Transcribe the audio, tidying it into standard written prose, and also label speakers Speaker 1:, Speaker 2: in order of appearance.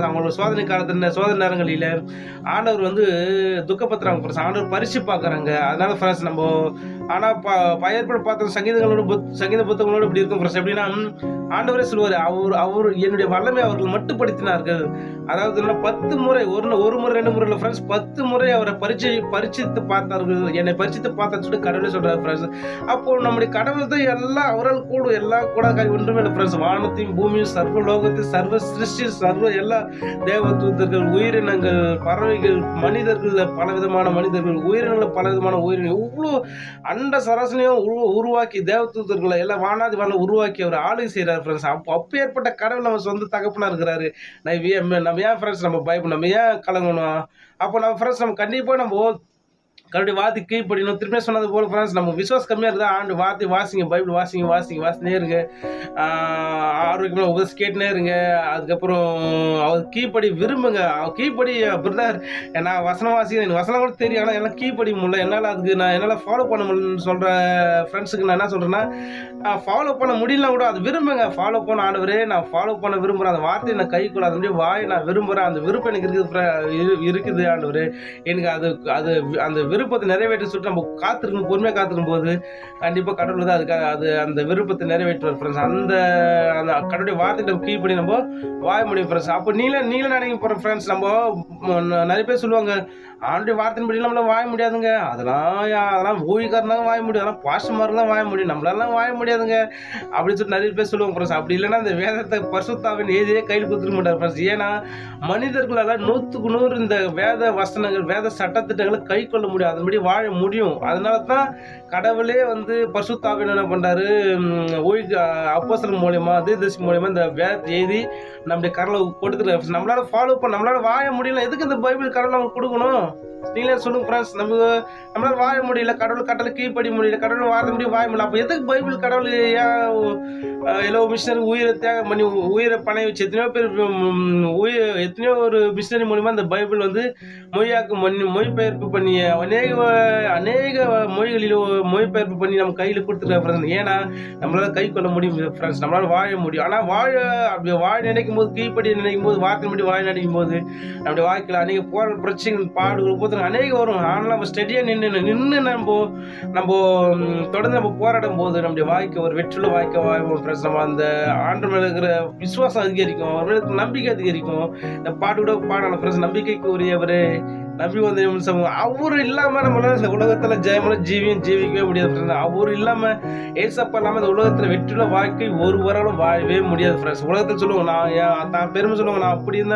Speaker 1: அவங்களோட சோதனை காலத்துல சோதனை நேரங்களில ஆண்டவர் வந்து துக்கப்படுத்துறாங்க ஃப்ரெண்ட்ஸ். ஆண்டவர் பரிச்சு பார்க்குறாங்க. அதனால ஃப்ரெண்ட்ஸ் ஆனா ஏற்பாடு பார்த்த சங்கீத புத்தகங்களோட இப்படி இருக்கும் ஃப்ரெண்ட்ஸ். எப்படின்னா ஆண்டவரே சொல்லுவாரு, அவர் என்னுடைய வல்லமை அவர்கள் மட்டுப்படுத்தினார்கள். அதாவது 10 முறை ஒரு முறை 2 முறை இல்ல ஃப்ரெண்ட்ஸ், 10 முறை அவரை பரிட்சித்து பார்த்தார்கள். என்னை பரிட்சித்து பார்த்தான்னு சொல்லிட்டு கடவுளே சொல்றாரு ஃப்ரெண்ட்ஸ். அப்போ நம்முடைய கடவுள் தான் எல்லாம் அவரால் கூடும், எல்லாம் கூட ஒன்றுமே இல்லை ஃப்ரெண்ட்ஸ். வானத்தையும் பூமியும் சர்வ லோகத்தையும் சர்வ சிருஷ்டி சர்வ எல்லா தேவதூதர்கள், உயிரினங்கள், பறவைகள், மனிதர்கள், பலவிதமான மனிதர்கள், உயிரினங்கள், பலவிதமான உயிரினங்கள், இவ்வளோ அண்ட சராசனையும் உருவாக்கி தேவதூதர்களை எல்லாம் வானாதி வான உருவாக்கி அவர் ஆளுகை செய்யறாரு ஃப்ரெண்ட்ஸ். அப்போ ஏற்பட்ட கடவுள் நம்ம சொந்த தகப்பனா இருக்கிறாரு. நம்ம ஏன் ஃப்ரெண்ட்ஸ் நம்ம பயப்படணும், நம்ம ஏன் கலங்கணும்? அப்போ நம்ம ஃப்ரெண்ட்ஸ் நம்ம கண்டிப்பா நம்ம கருடைய வார்த்தை கீழ்ப்படியணும். திருப்பி சொன்னது போல ஃப்ரெண்ட்ஸ், நம்ம விசுவாசம் கம்மியா இருந்தா ஆண்டு வார்த்தை வாசிங்க, பைபிள் வாசினே இருங்க. ஆரோக்கியமான உபதேசம் கேட்டுனே இருங்க. அதுக்கப்புறம் அவர் கீழ்ப்படி விரும்புங்க. கீழ்ப்படி பிரதர், நான் வசனம் வாசிக்கிறேன், எனக்கு வசனம் கூட தெரியும், ஆனால் எல்லாம் கீழ்ப்படி முடியல, என்னால் அதுக்கு என்னால் ஃபாலோ பண்ண முடியலன்னு சொல்ற ஃப்ரெண்ட்ஸுக்கு நான் என்ன சொல்றேன்னா, ஃபாலோ பண்ண முடியலனா கூட அது விரும்புங்க. ஃபாலோ பண்ண ஆண்டவரே, நான் ஃபாலோ பண்ண விரும்புகிறேன், அந்த வார்த்தையை நான் கைக்குள்ள அதனுடைய வாய் நான் விரும்புகிறேன், அந்த விருப்பம் எனக்கு இருக்குது ஆண்டவரே. எனக்கு அந்த விருப்பத்தை நிறைவேற்ற சொல்லிட்டு நம்ம காத்திருக்கும், பொறுமையாக காத்திருக்கும் போது கண்டிப்பாக கடவுள் தான் அதுக்காக அந்த விருப்பத்தை நிறைவேற்றுவார் ஃப்ரெண்ட்ஸ். அந்த கடவுளுடைய வார்த்தை நம்ம கீழ்ப்படி நம்ம வாய முடியும் ஃப்ரெண்ட்ஸ். அப்போ நீங்களும் நினைக்க போகிற ஃப்ரெண்ட்ஸ், நம்ம நிறைய பேர் சொல்லுவாங்க, ஆண்டுடைய வார்த்தையின் படி நம்மளால வாய முடியாதுங்க, அதெல்லாம் ஊழியக்காரனாக வாய முடியும், அதெல்லாம் பாஸ்டர்மாரெலாம் வாய முடியும், நம்மளாலாம் வாய முடியாதுங்க அப்படின்னு சொல்லிட்டு நிறைய பேர் சொல்லுவாங்க ஃப்ரெண்ட்ஸ். அப்படி இல்லைன்னா இந்த வேதத்தை பரிசுத்தாவின் ஏதியே கையில் கொடுத்துருக்க மாட்டார் ஃப்ரெண்ட்ஸ். ஏன்னா மனிதர்களால் 100க்கு 100 இந்த வேத வசனங்கள், வேத சட்டத்திட்டங்களை கை கொள்ள முடியும், அதன்படி வாழ முடியும். அதனால தான் கடவுளே வந்து பரிசுத்தாவின் என்ன பண்றாரு, அப்போஸ்தலர் மூலியமா, தீர்க்கதரிசி மூலியமா இந்த வேதத்தை எழுதி நம்முடைய கடவுளை கொடுத்துருக்காரு. நம்மளால ஃபாலோ பண்ண, நம்மளால வாழ முடியல, எதுக்கு இந்த பைபிள் கடவுள் நமக்கு கொடுக்கணும்? நீங்களே சொல்லுங்க ஃப்ரெண்ட்ஸ். நம்மளால வாழ முடியல, கடவுள் கட்டளை கீழ்ப்படி முடியல, கடவுள் வாழ முடியும், வாழ முடியல, அப்போ எதுக்கு பைபிள் கடவுள் ஏன் மிஷினரி உயிரை தியாகம் பண்ணி உயிரை பணைய வச்சு எத்தனையோ ஒரு மிஷினரி மூலிமா இந்த பைபிள் வந்து மொழிபெயர்ப்பு பண்ணி அநேக மொழிகளில் மொழிபெயர்ப்பு பண்ணி நம்ம கையில் கொடுத்துருக்க ஃப்ரெண்ட்ஸ். ஏன்னா நம்மளால கை கொள்ள முடியும் ஃப்ரெண்ட்ஸ், நம்மளால வாழ முடியும். ஆனால் அப்படி வாழ நினைக்கும் போது, கீழ்ப்படி நினைக்கும் போது, வார்த்தை படி வாழ நினைக்கும் போது நம்முடைய வாழ்க்கையில் அநேக போராட பிரச்சனைகள், பாடுகள், போது அநேக வரும். ஆனால் நம்ம ஸ்டெடியாக நின்று நம்ம தொடர்ந்து நம்ம போராடும் போது நம்முடைய வாழ்க்கை ஒரு வெற்றியுள்ள வாழ்க்கை வாழ்வோம் ஃப்ரெண்ட்ஸ். நம்ம அந்த ஆண்டு மேல இருக்கிற விசுவாசம் அதிகரிக்கும், அவர்களுக்கு நம்பிக்கை அதிகரிக்கும். இந்த பாட்டு கூட பாடலாம் ஃப்ரெண்ட்ஸ், நம்பிக்கைக்கு உரியவர், நம்பி வந்த நிமிஷம். அவர் இல்லாம நம்மளால இந்த உலகத்துல ஜெயமான ஜீவிக்கவே முடியாது ஃப்ரெண்ட்ஸ். அவர் இல்லாம, ஏசப்பா இல்லாம இந்த உலகத்துல வெற்றியுள்ள வாழ்க்கை ஒருவராலும் வாழவே முடியாது ஃப்ரெண்ட்ஸ். உலகத்துல சொல்லுவாங்க, நான் பெருமை சொல்லுவாங்க, நான் அப்படி இருந்தா